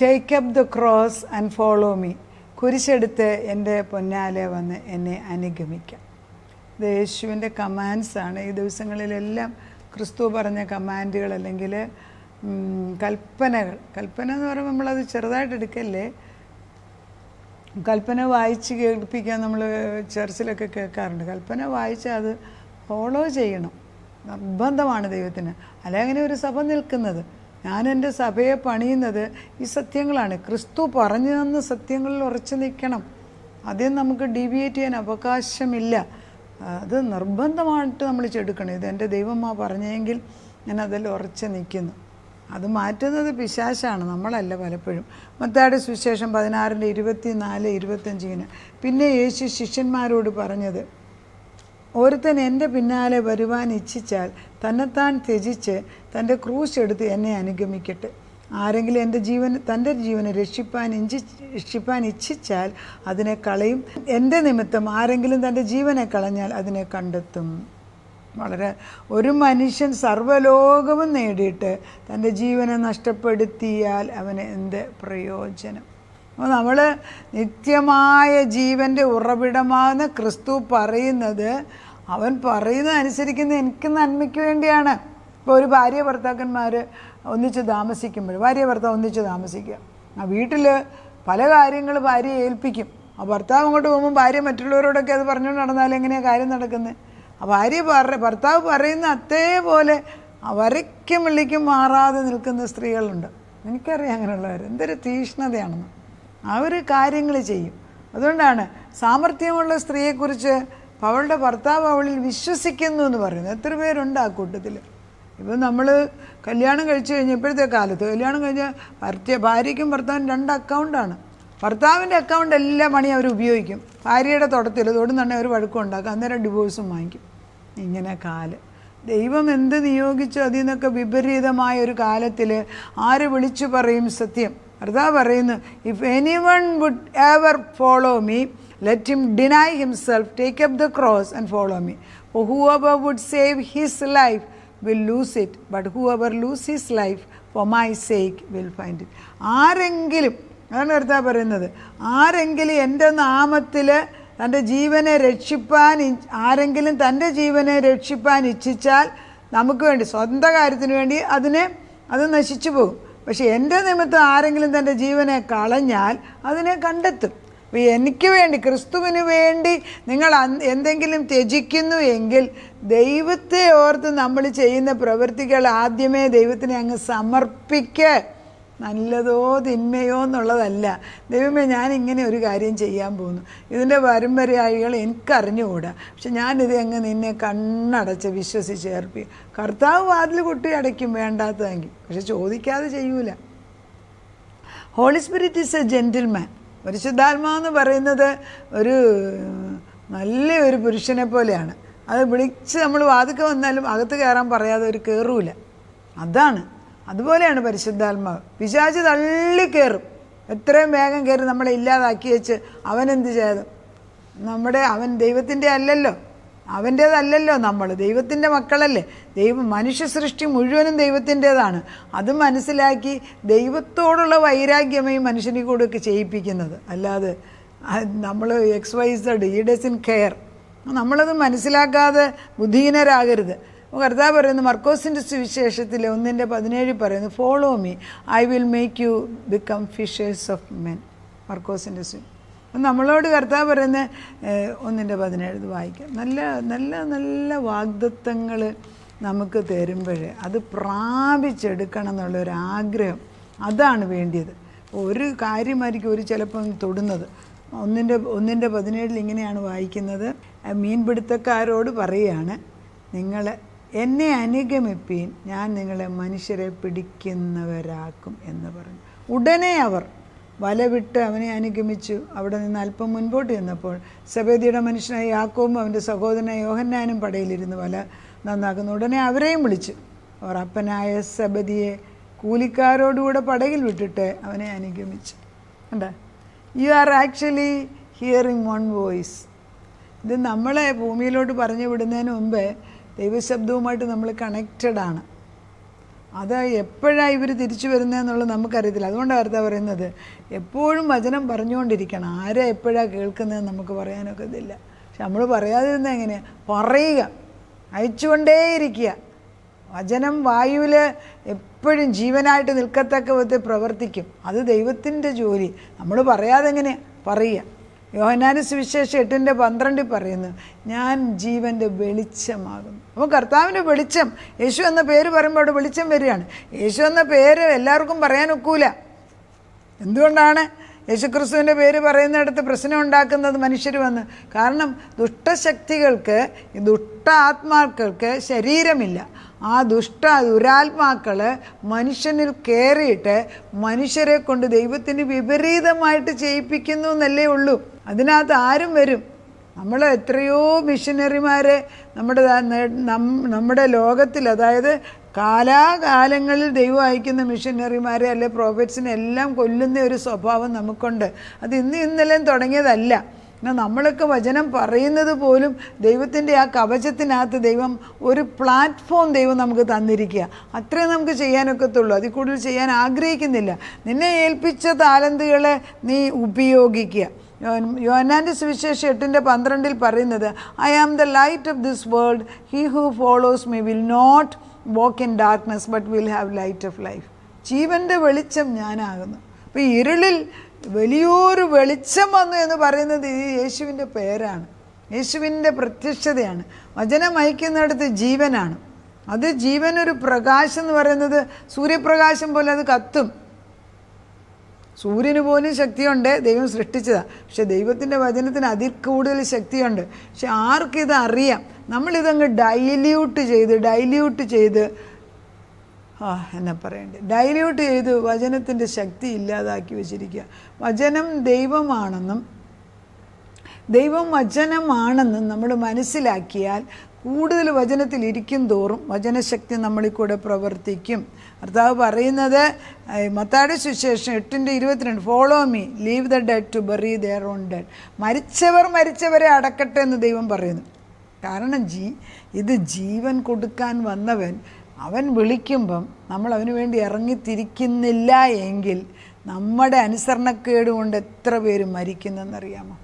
Take up the cross and follow me. കുരിശെടുത്ത് എൻ്റെ പൊന്നാലെ വന്ന് എന്നെ അനുഗമിക്കാം. ഇത് യേശുവിൻ്റെ കമാൻഡ്സാണ്. ഈ ദിവസങ്ങളിലെല്ലാം ക്രിസ്തു പറഞ്ഞ കമാൻഡുകൾ അല്ലെങ്കിൽ കൽപ്പനകൾ. കൽപ്പന എന്ന് പറയുമ്പോൾ നമ്മളത് ചെറുതായിട്ട് എടുക്കല്ലേ. കൽപ്പന വായിച്ച് കേൾപ്പിക്കാൻ നമ്മൾ ചർച്ചിലൊക്കെ കേൾക്കാറുണ്ട്. കൽപ്പന വായിച്ചാൽ അത് ഫോളോ ചെയ്യണം, നിർബന്ധമാണ് ദൈവത്തിന്. അല്ല അങ്ങനെ ഒരു സഭ നിൽക്കുന്നത്. ഞാൻ എൻ്റെ സഭയെ പണിയുന്നത് ഈ സത്യങ്ങളാണ്. ക്രിസ്തു പറഞ്ഞു തന്ന സത്യങ്ങളിൽ ഉറച്ചു നിൽക്കണം. അതിൽ നമുക്ക് ഡീവിയേറ്റ് ചെയ്യാൻ അവകാശമില്ല. അത് നിർബന്ധമായിട്ട് നമ്മൾ ചെടുക്കണം. ഇത് എൻ്റെ ദൈവമാ പറഞ്ഞെങ്കിൽ ഞാൻ അതിൽ ഉറച്ചു നിൽക്കുന്നു. അത് മാറ്റുന്നത് പിശാചാണ്, നമ്മളല്ല പലപ്പോഴും. മത്തായിയുടെ സുവിശേഷം 16:24-25 പിന്നെ യേശു ശിഷ്യന്മാരോട് പറഞ്ഞത്, ഒരുത്തൻ എൻ്റെ പിന്നാലെ വരുവാൻ ഇച്ഛിച്ചാൽ തന്നെത്താൻ ത്യജിച്ച് തൻ്റെ ക്രൂശ് എടുത്ത് എന്നെ അനുഗമിക്കട്ടെ. ആരെങ്കിലും തൻ്റെ ജീവനെ രക്ഷിപ്പാൻ ഇച്ഛിച്ചാൽ അതിനെ കളയും. എൻ്റെ നിമിത്തം ആരെങ്കിലും തൻ്റെ ജീവനെ കളഞ്ഞാൽ അതിനെ കണ്ടെത്തും. ഒരു മനുഷ്യൻ സർവ്വലോകവും നേടിയിട്ട് തൻ്റെ ജീവനെ നഷ്ടപ്പെടുത്തിയാൽ അവന് എന്ത് പ്രയോജനം? അപ്പോൾ നമ്മൾ നിത്യമായ ജീവൻ്റെ ഉറവിടമാകുന്ന ക്രിസ്തു പറയുന്നത്, അവൻ പറയുന്നത് അനുസരിക്കുന്നത് എനിക്ക് നന്മയ്ക്ക് വേണ്ടിയാണ്. ഇപ്പോൾ ഒരു ഭാര്യ ഭർത്താക്കന്മാർ ഒന്നിച്ച് താമസിക്കുമ്പോൾ, ഭാര്യ ഭർത്താവ് ഒന്നിച്ച് താമസിക്കുക, ആ വീട്ടിൽ പല കാര്യങ്ങൾ ഭാര്യയെ ഏൽപ്പിക്കും. ആ ഭർത്താവ് അങ്ങോട്ട് പോകുമ്പോൾ ഭാര്യ മറ്റുള്ളവരോടൊക്കെ അത് പറഞ്ഞുകൊണ്ട് നടന്നാൽ എങ്ങനെയാണ് കാര്യം നടക്കുന്നത്? ആ ഭർത്താവ് പറയുന്ന അതേപോലെ വരയ്ക്കും വെള്ളിക്കും മാറാതെ നിൽക്കുന്ന സ്ത്രീകളുണ്ട്. എനിക്കറിയാം അങ്ങനെയുള്ളവർ. എന്തൊരു തീഷ്ണതയാണെന്ന്. അവർ കാര്യങ്ങൾ ചെയ്യും. അതുകൊണ്ടാണ് സാമർഥ്യമുള്ള സ്ത്രീയെക്കുറിച്ച് അവളുടെ ഭർത്താവ് അവളിൽ വിശ്വസിക്കുന്നു എന്ന് പറയുന്നത്. എത്ര പേരുണ്ട് ആ കൂട്ടത്തിൽ? ഇപ്പം നമ്മൾ കല്യാണം കഴിച്ചു കഴിഞ്ഞാൽ, ഇപ്പോഴത്തെ കാലത്ത് കല്യാണം കഴിഞ്ഞാൽ ഭാര്യയ്ക്കും ഭർത്താവിനും 2 അക്കൗണ്ടാണ്. ഭർത്താവിൻ്റെ അക്കൗണ്ട് എല്ലാ പണിയും അവർ ഉപയോഗിക്കും. ഭാര്യയുടെ തൊടും തന്നെ അവർ വഴക്കുണ്ടാക്കും. അന്നേരം ഡിവോഴ്സും വാങ്ങിക്കും. ഇങ്ങനെ ദൈവം എന്ത് നിയോഗിച്ചോ അതിൽ നിന്നൊക്കെ വിപരീതമായ ഒരു കാലത്തിൽ ആര് വിളിച്ചു പറയും സത്യം? ഭർത്താവ് പറയുന്നു, if anyone would ever follow me let him deny himself, take up the cross and follow me. For whoever would save his life will lose it, but whoever lose his life for my sake will find it. ആരെങ്കിലും, അതാണ് ഭർത്താവ് പറയുന്നത്, ആരെങ്കിലും എൻ്റെ നാമത്തിൽ തൻ്റെ ജീവനെ രക്ഷിപ്പാൻ ഇച്ഛിച്ചാൽ, നമുക്ക് വേണ്ടി സ്വന്തം കാര്യത്തിന് വേണ്ടി അത് നശിച്ചു പോകും. പക്ഷെ എൻ്റെ നിമിത്തം ആരെങ്കിലും തൻ്റെ ജീവനെ കളഞ്ഞാൽ അതിനെ കണ്ടെത്തും. അപ്പോൾ എനിക്ക് വേണ്ടി, ക്രിസ്തുവിന് വേണ്ടി നിങ്ങൾ എന്തെങ്കിലും ത്യജിക്കുന്നു എങ്കിൽ ദൈവത്തെ ഓർത്ത് നമ്മൾ ചെയ്യുന്ന പ്രവൃത്തികൾ ആദ്യമേ ദൈവത്തിനെ അങ്ങ് സമർപ്പിക്കുക. നല്ലതോ തിന്മയോ എന്നുള്ളതല്ല. ദൈവമേ, ഞാനിങ്ങനെ ഒരു കാര്യം ചെയ്യാൻ പോകുന്നു, ഇതിൻ്റെ വരുംവരെയായികൾ എനിക്കറിഞ്ഞുകൂടാ, പക്ഷെ ഞാനിത് അങ്ങ് നിന്നെ കണ്ണടച്ച് വിശ്വസിച്ച് ഏർപ്പിക്കും. കർത്താവ് വാതിൽ കൊട്ടി അടയ്ക്കും വേണ്ടാത്തതെങ്കിൽ, പക്ഷെ ചോദിക്കാതെ ചെയ്യൂല. Holy Spirit is a gentleman. പരിശുദ്ധാത്മാവെന്ന് പറയുന്നത് നല്ലൊരു പുരുഷനെ പോലെയാണ്. അത് വിളിച്ച് നമ്മൾ വാതിൽക്ക് വന്നാലും അകത്ത് കയറാൻ പറയാതെ ഒരു കയറൂല. അതുപോലെയാണ് പരിശുദ്ധാത്മാവ്. പിശാച് തള്ളി കയറും. എത്രയും വേഗം കയറി നമ്മളെ ഇല്ലാതാക്കി വെച്ച് അവനെന്ത് ചെയ്തു? അവൻ ദൈവത്തിൻ്റെ അല്ലല്ലോ, അവൻ്റേതല്ലല്ലോ. നമ്മൾ ദൈവത്തിൻ്റെ മക്കളല്ലേ. മനുഷ്യ സൃഷ്ടി മുഴുവനും ദൈവത്തിൻ്റേതാണ്. അത് മനസ്സിലാക്കി ദൈവത്തോടുള്ള വൈരാഗ്യമേ മനുഷ്യനെ കൂടെയൊക്കെ ചെയ്യിപ്പിക്കുന്നത്. അല്ലാതെ നമ്മൾ XYZ he doesn't care. നമ്മളത് മനസ്സിലാക്കാതെ ബുദ്ധിഹീനരാകരുത്. കർത്താവ് പറയുന്നു, മർക്കോസിൻ്റെ സുവിശേഷത്തിൽ 1:17 പറയുന്നു, follow me, I will make you become fishers of men. മർക്കോസിൻ്റെ നമ്മളോട് കർത്താവ് പറയുന്ന 1:17 വായിക്കാം. നല്ല നല്ല നല്ല വാഗ്ദത്തങ്ങൾ നമുക്ക് തരുമ്പോഴേ അത് പ്രാപിച്ചെടുക്കണം എന്നുള്ളൊരാഗ്രഹം, അതാണ് വേണ്ടിയത്. ഒരു കാര്യമായിരിക്കും ചിലപ്പം തൊടുന്നത്. 1:17 ഇങ്ങനെയാണ് വായിക്കുന്നത്, മീൻപിടുത്തക്കാരോട് പറയുകയാണ്, നിങ്ങൾ എന്നെ അനുഗമിപ്പീൻ, ഞാൻ നിങ്ങളെ മനുഷ്യരെ പിടിക്കുന്നവരാക്കും എന്ന് പറഞ്ഞു. ഉടനെ അവർ വല വിട്ട് അവനെ അനുഗമിച്ചു. അവിടെ നിന്ന് അല്പം മുൻപോട്ട് ചെന്നപ്പോൾ സെബെദിയുടെ മനുഷ്യനായ യാക്കോബും അവൻ്റെ സഹോദരനായ യോഹന്നാനും പടയിലിരുന്ന് വല നന്നാക്കുന്നു. ഉടനെ അവരെയും വിളിച്ചു. അവർ അപ്പനായ സെബെദിയെ കൂലിക്കാരോടുകൂടെ പടകിൽ വിട്ടിട്ട് അവനെ അനുഗമിച്ചു. You are actually hearing one voice. ഇത് നമ്മളെ ഭൂമിയിലോട്ട് പറഞ്ഞു വിടുന്നതിന് മുമ്പേ ദൈവശബ്ദവുമായിട്ട് നമ്മൾ കണക്റ്റഡാണ്. അത് എപ്പോഴാണ് ഇവർ തിരിച്ചു വരുന്നതെന്നുള്ളത് നമുക്കറിയത്തില്ല. അതുകൊണ്ടാണ് കർത്താവ് പറയുന്നത് എപ്പോഴും വചനം പറഞ്ഞുകൊണ്ടിരിക്കണം. ആരാ എപ്പോഴാണ് കേൾക്കുന്നതെന്ന് നമുക്ക് പറയാനൊക്കെ ഇതില്ല. പക്ഷെ നമ്മൾ പറയാതിരുന്നത് എങ്ങനെയാണ്? പറയുക, അയച്ചുകൊണ്ടേയിരിക്കുക. വചനം വായുവിൽ എപ്പോഴും ജീവനായിട്ട് നിൽക്കത്തക്ക വിധത്തിൽ പ്രവർത്തിക്കും. അത് ദൈവത്തിൻ്റെ ജോലി. നമ്മൾ പറയാതെ എങ്ങനെയാണ്? പറയുക. യോഹന്നാന്റെ സുവിശേഷം 8:12 പറയുന്നു, ഞാൻ ജീവൻ്റെ വെളിച്ചമാകുന്നു. അപ്പോൾ കർത്താവിൻ്റെ വെളിച്ചം, യേശു എന്ന പേര് പറയുമ്പോൾ അവിടെ വെളിച്ചം വരികയാണ്. യേശു എന്ന പേര് എല്ലാവർക്കും പറയാനൊക്കൂല. എന്തുകൊണ്ടാണ് യേശുക്രിസ്തുവിൻ്റെ പേര് പറയുന്നിടത്ത് പ്രശ്നം ഉണ്ടാക്കുന്നത് മനുഷ്യർ വന്ന്? കാരണം ദുഷ്ടശക്തികൾക്ക്, ദുഷ്ട ആത്മാക്കൾക്ക് ശരീരമില്ല. ആ ദുരാത്മാക്കൾ മനുഷ്യനിൽ കയറിയിട്ട് മനുഷ്യരെ കൊണ്ട് ദൈവത്തിന് വിപരീതമായിട്ട് ചെയ്യിപ്പിക്കുന്നു എന്നല്ലേ ഉള്ളൂ. അതിനകത്ത് ആരും വരും? നമ്മൾ എത്രയോ മിഷനറിമാർ നമ്മുടെ ലോകത്തിൽ, അതായത് കാലാകാലങ്ങളിൽ ദൈവം അയക്കുന്ന മിഷനറിമാരെ അല്ലെ പ്രോഫറ്റ്സിനെ എല്ലാം കൊല്ലുന്ന ഒരു സ്വഭാവം നമുക്കുണ്ട്. അത് ഇന്നലെയും തുടങ്ങിയതല്ല. എന്നാൽ നമ്മളൊക്കെ വചനം പറയുന്നത് പോലും ദൈവത്തിൻ്റെ ആ കവചത്തിനകത്ത് ദൈവം ഒരു പ്ലാറ്റ്ഫോം ദൈവം നമുക്ക് തന്നിരിക്കുക. അത്രേ നമുക്ക് ചെയ്യാനൊക്കത്തുള്ളൂ. അതിൽ കൂടുതൽ ചെയ്യാൻ ആഗ്രഹിക്കുന്നില്ല. നിന്നെ ഏൽപ്പിച്ച താലന്തുകളെ നീ ഉപയോഗിക്കുക. യോഹന്നാന്റെ സുവിശേഷം 8:12 പറയുന്നത്, I am the light of this world, he who follows me will not walk in darkness but will have light of life. ജീവൻ്റെ വെളിച്ചം ഞാനാകുന്നു. അപ്പോൾ ഇരുളിൽ വലിയൊരു വെളിച്ചം വന്നു എന്ന് പറയുന്നത് ഈ യേശുവിൻ്റെ പേരാണ്, യേശുവിൻ്റെ പ്രത്യക്ഷതയാണ്. വചനം അയക്കുന്നിടത്ത് ജീവനാണ്. അത് ജീവനൊരു പ്രകാശം എന്ന് പറയുന്നത് സൂര്യപ്രകാശം പോലെ അത് കത്തും. സൂര്യന് പോലും ശക്തിയുണ്ട്, ദൈവം സൃഷ്ടിച്ചതാണ്. പക്ഷെ ദൈവത്തിൻ്റെ വചനത്തിന് അതിൽ കൂടുതൽ ശക്തിയുണ്ട്. പക്ഷെ ആർക്കിത് അറിയാം? നമ്മളിതങ്ങ് ഡൈല്യൂട്ട് ചെയ്ത് എന്നാ പറയണ്ടേ, ഡൈല്യൂട്ട് ചെയ്ത് വചനത്തിൻ്റെ ശക്തി ഇല്ലാതാക്കി വെച്ചിരിക്കുക. വചനം ദൈവമാണെന്നും ദൈവം വചനമാണെന്നും നമ്മൾ മനസ്സിലാക്കിയാൽ കൂടുതൽ വചനത്തിൽ ഇരിക്കും തോറും വചനശക്തി നമ്മളിൽ കൂടെ പ്രവർത്തിക്കും. കർത്താവ് പറയുന്നത് മത്തായിയുടെ സുവിശേഷം 8:22, follow me, leave the dead to bury their own dead. മരിച്ചവരെ അടക്കട്ടെ എന്ന് ദൈവം പറയുന്നു. കാരണം ഇത് ജീവൻ കൊടുക്കാൻ വന്നവൻ, അവൻ വിളിക്കുമ്പം നമ്മൾ അവന് വേണ്ടി ഇറങ്ങിത്തിരിക്കുന്നില്ല എങ്കിൽ നമ്മുടെ അനുസരണക്കേട് കൊണ്ട് എത്ര പേര് മരിക്കുന്നെന്നറിയാമോ?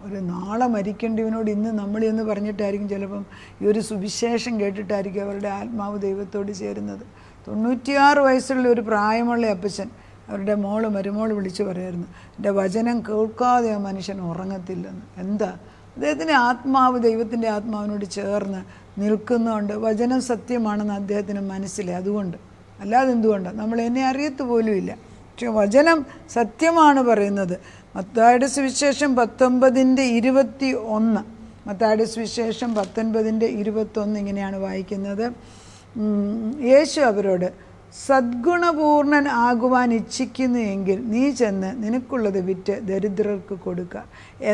ഒരു നാളെ മരിക്കേണ്ടവനോട് ഇന്ന് നമ്മളെന്ന് പറഞ്ഞിട്ടായിരിക്കും ചിലപ്പം ഈ ഒരു സുവിശേഷം കേട്ടിട്ടായിരിക്കും അവരുടെ ആത്മാവ് ദൈവത്തോട് ചേരുന്നത്. 96 വയസ്സുള്ള ഒരു പ്രായമുള്ള അപ്പച്ചൻ അവരുടെ മരുമോള് വിളിച്ച് പറയായിരുന്നു, എൻ്റെ വചനം കേൾക്കാതെ ആ മനുഷ്യൻ ഉറങ്ങത്തില്ലെന്ന്. എന്താ? അദ്ദേഹത്തിൻ്റെ ആത്മാവ് ദൈവത്തിൻ്റെ ആത്മാവിനോട് ചേർന്ന് നിൽക്കുന്നതുകൊണ്ട് വചനം സത്യമാണെന്ന് അദ്ദേഹത്തിന് മനസ്സിലായി. അതുകൊണ്ട്, അല്ലാതെ എന്തുകൊണ്ടാണ്? നമ്മൾ എന്നെ അറിയത്ത് പോലുമില്ല, പക്ഷെ വചനം സത്യമാണ് പറയുന്നത്. മത്തായിയുടെ സുവിശേഷം 19:21, മത്തായിയുടെ സുവിശേഷം 19:21 ഇങ്ങനെയാണ് വായിക്കുന്നത്. യേശു അവരോട്, സദ്ഗുണപൂർണൻ ആകുവാൻ ഇച്ഛിക്കുന്നു എങ്കിൽ നീ ചെന്ന് നിനക്കുള്ളത് വിറ്റ് ദരിദ്രർക്ക് കൊടുക്കുക,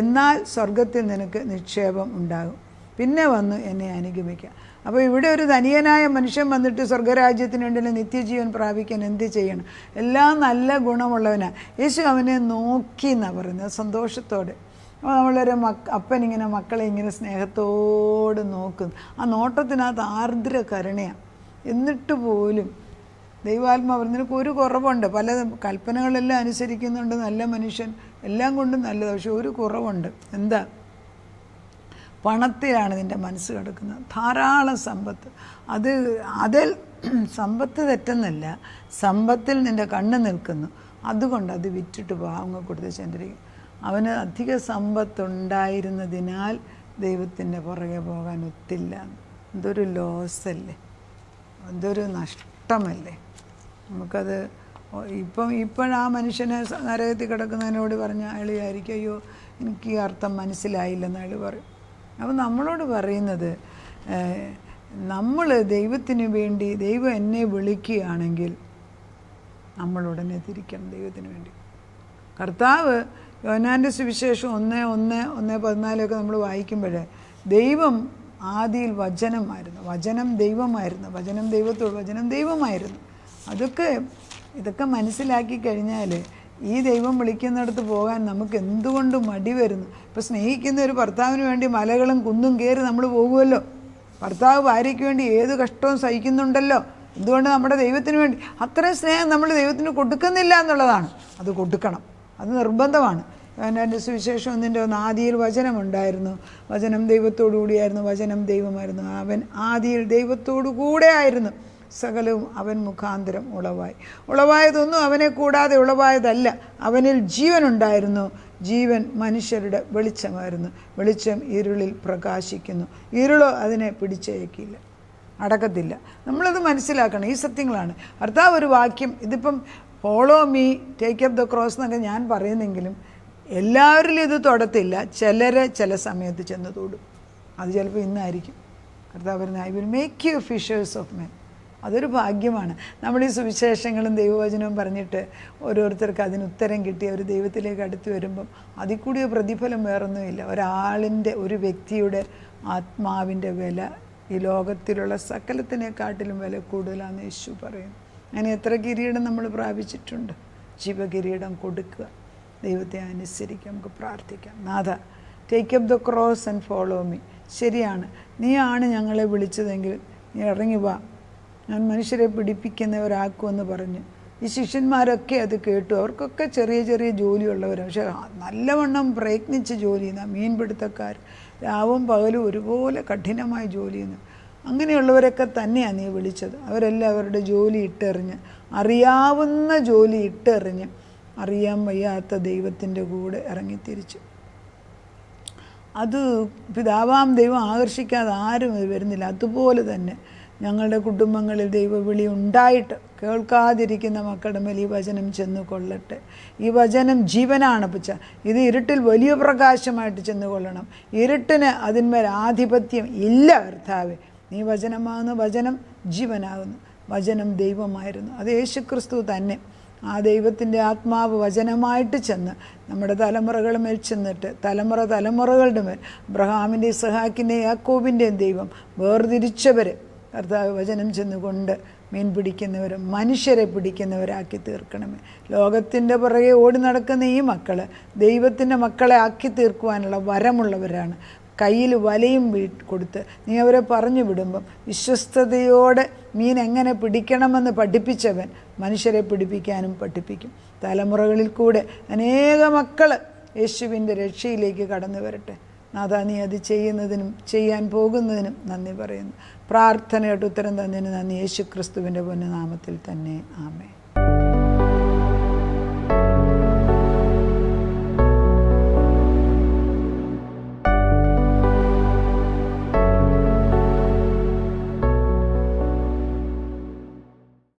എന്നാൽ സ്വർഗത്തിൽ നിനക്ക് നിക്ഷേപം ഉണ്ടാകും. പിന്നെ വന്ന് എന്നെ അനുഗമിക്കുക. അപ്പോൾ ഇവിടെ ഒരു ധനികനായ മനുഷ്യൻ വന്നിട്ട് സ്വർഗരാജ്യത്തിന് വേണ്ടി നിത്യജീവൻ പ്രാപിക്കാൻ എന്ത് ചെയ്യണം? എല്ലാം നല്ല ഗുണമുള്ളവനാണ്. യേശു അവനെ നോക്കി എന്നാണ് പറയുന്നത്, സന്തോഷത്തോടെ. അപ്പോൾ നമ്മളൊരു അപ്പനിങ്ങനെ മക്കളെ ഇങ്ങനെ സ്നേഹത്തോട് നോക്കുന്നു. ആ നോട്ടത്തിനകത്ത് ആർദ്ര കരുണയാണ്. എന്നിട്ട് പോലും ദൈവാത്മാവ് നിനക്ക് ഒരു കുറവുണ്ട്. പല കൽപ്പനകളെല്ലാം അനുസരിക്കുന്നുണ്ട്, നല്ല മനുഷ്യൻ, എല്ലാം കൊണ്ടും നല്ലത്. പക്ഷെ ഒരു കുറവുണ്ട്. എന്താ? പണത്തിലാണ് നിൻ്റെ മനസ്സ് കിടക്കുന്നത്. ധാരാളം സമ്പത്ത്. അതിൽ സമ്പത്ത് തെറ്റെന്നല്ല, സമ്പത്തിൽ നിൻ്റെ കണ്ണ് നിൽക്കുന്നു. അതുകൊണ്ട് അത് വിറ്റിട്ട് പാവങ്ങൾ കൊടുത്ത് ചെന്നിരിക്കും. അവന് അധിക സമ്പത്തുണ്ടായിരുന്നതിനാൽ ദൈവത്തിൻ്റെ പുറകെ പോകാൻ ഒത്തില്ല. എന്തൊരു ലോസല്ലേ, എന്തൊരു നഷ്ടമല്ലേ നമുക്കത്. ഇപ്പോഴാ മനുഷ്യനെ നരകത്തിൽ കിടക്കുന്നതിനോട് പറഞ്ഞ അയാൾ വിചാരിക്കും, അയ്യോ എനിക്ക് ഈ അർത്ഥം മനസ്സിലായില്ലെന്ന് അയാൾ പറയും. അപ്പോൾ നമ്മളോട് പറയുന്നത്, നമ്മൾ ദൈവത്തിന് വേണ്ടി, ദൈവം എന്നെ വിളിക്കുകയാണെങ്കിൽ നമ്മൾ ഉടനെ തിരിക്കണം ദൈവത്തിന് വേണ്ടി. കർത്താവ് യോഹന്നാന്റെ സുവിശേഷം 1:14 നമ്മൾ വായിക്കുമ്പോൾ ദൈവം ആദിയിൽ വചനമായിരുന്നു, വചനം ദൈവമായിരുന്നു, വചനം ദൈവത്തോട്, വചനം ദൈവമായിരുന്നു. ഇതൊക്കെ മനസ്സിലാക്കി കഴിഞ്ഞാൽ ഈ ദൈവം വിളിക്കുന്നിടത്ത് പോകാൻ നമുക്ക് എന്തുകൊണ്ട് മടി വരുന്നു? ഇപ്പോൾ സ്നേഹിക്കുന്ന ഒരു ഭർത്താവിന് വേണ്ടി മലകളും കുന്നും കയറി നമ്മൾ പോകുമല്ലോ. ഭർത്താവ് ഭാര്യയ്ക്ക് വേണ്ടി ഏത് കഷ്ടവും സഹിക്കുന്നുണ്ടല്ലോ. എന്തുകൊണ്ട്? നമ്മുടെ ദൈവത്തിന് വേണ്ടി അത്രയും സ്നേഹം നമ്മൾ ദൈവത്തിന് കൊടുക്കുന്നില്ല എന്നുള്ളതാണ്. അത് കൊടുക്കണം, അത് നിർബന്ധമാണ്. എൻ്റെ സുവിശേഷം 1:1 ആദിയിൽ വചനമുണ്ടായിരുന്നു, വചനം ദൈവത്തോടു കൂടിയായിരുന്നു, വചനം ദൈവമായിരുന്നു, അവൻ ആദിയിൽ ദൈവത്തോടു കൂടെ ആയിരുന്നു, സകലവും അവൻ മുഖാന്തരം ഉളവായതൊന്നും അവനെ കൂടാതെ ഉളവായതല്ല. അവനിൽ ജീവനുണ്ടായിരുന്നു, ജീവൻ മനുഷ്യരുടെ വെളിച്ചമായിരുന്നു, വെളിച്ചം ഇരുളിൽ പ്രകാശിക്കുന്നു, ഇരുളോ അതിനെ പിടിച്ചേക്കില്ല, അടക്കത്തില്ല. നമ്മളത് മനസ്സിലാക്കണം. ഈ സത്യങ്ങളാണ്. കർത്താവ് ഒരു വാക്യം, ഇതിപ്പം follow me take up the cross എന്നൊക്കെ ഞാൻ പറയുന്നെങ്കിലും എല്ലാവരിലും ഇത് തൊടത്തില്ല. ചില സമയത്ത് ചെന്ന് തൊടും. അത് ചിലപ്പോൾ ഇന്നായിരിക്കും. കർത്താവ് പറയുന്നത് I will make you fishers of men. അതൊരു ഭാഗ്യമാണ്. നമ്മൾ ഈ സുവിശേഷങ്ങളും ദൈവവചനവും പറഞ്ഞിട്ട് ഓരോരുത്തർക്ക് അതിന് ഉത്തരം കിട്ടി അവർ ദൈവത്തിലേക്ക് അടുത്ത് വരുമ്പം അതിൽ കൂടിയ പ്രതിഫലം വേറൊന്നുമില്ല. ഒരാളിൻ്റെ, ഒരു വ്യക്തിയുടെ ആത്മാവിൻ്റെ വില ഈ ലോകത്തിലുള്ള സകലത്തിനെക്കാട്ടിലും വില കൂടുതലാണെന്ന് യേശു പറയുന്നു. അങ്ങനെ എത്ര കിരീടം നമ്മൾ പ്രാപിച്ചിട്ടുണ്ട്. ജീവകിരീടം കൊടുക്കുക, ദൈവത്തെ അനുസരിക്കുക. നമുക്ക് പ്രാർത്ഥിക്കാം. നാഥ, take up the cross and follow me. ശരിയാണ്, നീയാണ് ഞങ്ങളെ വിളിച്ചതെങ്കിൽ നീ ഇറങ്ങി വാ, ഞാൻ മനുഷ്യരെ പിടിപ്പിക്കുന്നവരാക്കുമെന്ന് പറഞ്ഞു. ഈ ശിഷ്യന്മാരൊക്കെ അത് കേട്ടു. അവർക്കൊക്കെ ചെറിയ ചെറിയ ജോലിയുള്ളവരാണ്, പക്ഷെ നല്ലവണ്ണം പ്രയത്നിച്ച് ജോലി ചെയ്യുന്ന മീൻപിടുത്തക്കാർ, രാവും പകലും ഒരുപോലെ കഠിനമായി ജോലി ചെയ്യുന്നു. അങ്ങനെയുള്ളവരൊക്കെ തന്നെയാണ് നീ വിളിച്ചത്. അവരെല്ലാം അവരുടെ ജോലി ഇട്ടെറിഞ്ഞ്, അറിയാവുന്ന ജോലി ഇട്ടെറിഞ്ഞ് അറിയാൻ വയ്യാത്ത ദൈവത്തിൻ്റെ കൂടെ ഇറങ്ങിത്തിരിച്ചു. അത് പിതാവാം ദൈവം ആകർഷിക്കാതെ ആരും വരുന്നില്ല. അതുപോലെ തന്നെ ഞങ്ങളുടെ കുടുംബങ്ങളിൽ ദൈവവിളി ഉണ്ടായിട്ട് കേൾക്കാതിരിക്കുന്ന മക്കളുടെ മേൽ ഈ വചനം ചെന്ന് കൊള്ളട്ടെ. ഈ വചനം ജീവനാണ്. ഇത് ഇരുട്ടിൽ വലിയ പ്രകാശമായിട്ട് ചെന്ന് കൊള്ളണം. ഇരുട്ടിന് അതിന്മേൽ ആധിപത്യം ഇല്ല. കർത്താവേ, നീ വചനമാകുന്നു, വചനം ജീവനാകുന്നു, വചനം ദൈവമായിരുന്നു. അത് യേശുക്രിസ്തു തന്നെ. ആ ദൈവത്തിൻ്റെ ആത്മാവ് വചനമായിട്ട് ചെന്ന് നമ്മുടെ തലമുറകളുടെ മേൽ ചെന്നിട്ട് തലമുറകളുടെ മേൽ അബ്രഹാമിൻ്റെ, ഇസഹാക്കിൻ്റെയും യാക്കോബിൻ്റെയും ദൈവം വേർതിരിച്ചവരെ കർത്താവ് വചനം ചെന്നുകൊണ്ട് മീൻ പിടിക്കുന്നവരും മനുഷ്യരെ പിടിക്കുന്നവരാക്കി തീർക്കണമേ. ലോകത്തിൻ്റെ പുറകെ ഓടി നടക്കുന്ന ഈ മക്കൾ ദൈവത്തിൻ്റെ മക്കളെ ആക്കി തീർക്കുവാനുള്ള വരമുള്ളവരാണ്. കയ്യിൽ വലയും കൊടുത്ത് നീ അവരെ പറഞ്ഞു വിടുമ്പം വിശ്വസ്തയോടെ മീൻ എങ്ങനെ പിടിക്കണമെന്ന് പഠിപ്പിച്ചവൻ മനുഷ്യരെ പിടിപ്പിക്കാനും പഠിപ്പിക്കും. തലമുറകളിൽ കൂടെ അനേക മക്കൾ യേശുവിൻ്റെ രക്ഷയിലേക്ക് കടന്നു വരട്ടെ. നാഥാ, നീ അത് ചെയ്യുന്നതിനും ചെയ്യാൻ പോകുന്നതിനും നന്ദി പറയുന്നു. പ്രാർത്ഥനയായിട്ട് ഉത്തരം തന്നതിന് നന്ദി. യേശു ക്രിസ്തുവിൻ്റെ പൊന്നുനാമത്തിൽ തന്നെ. ആമേൻ.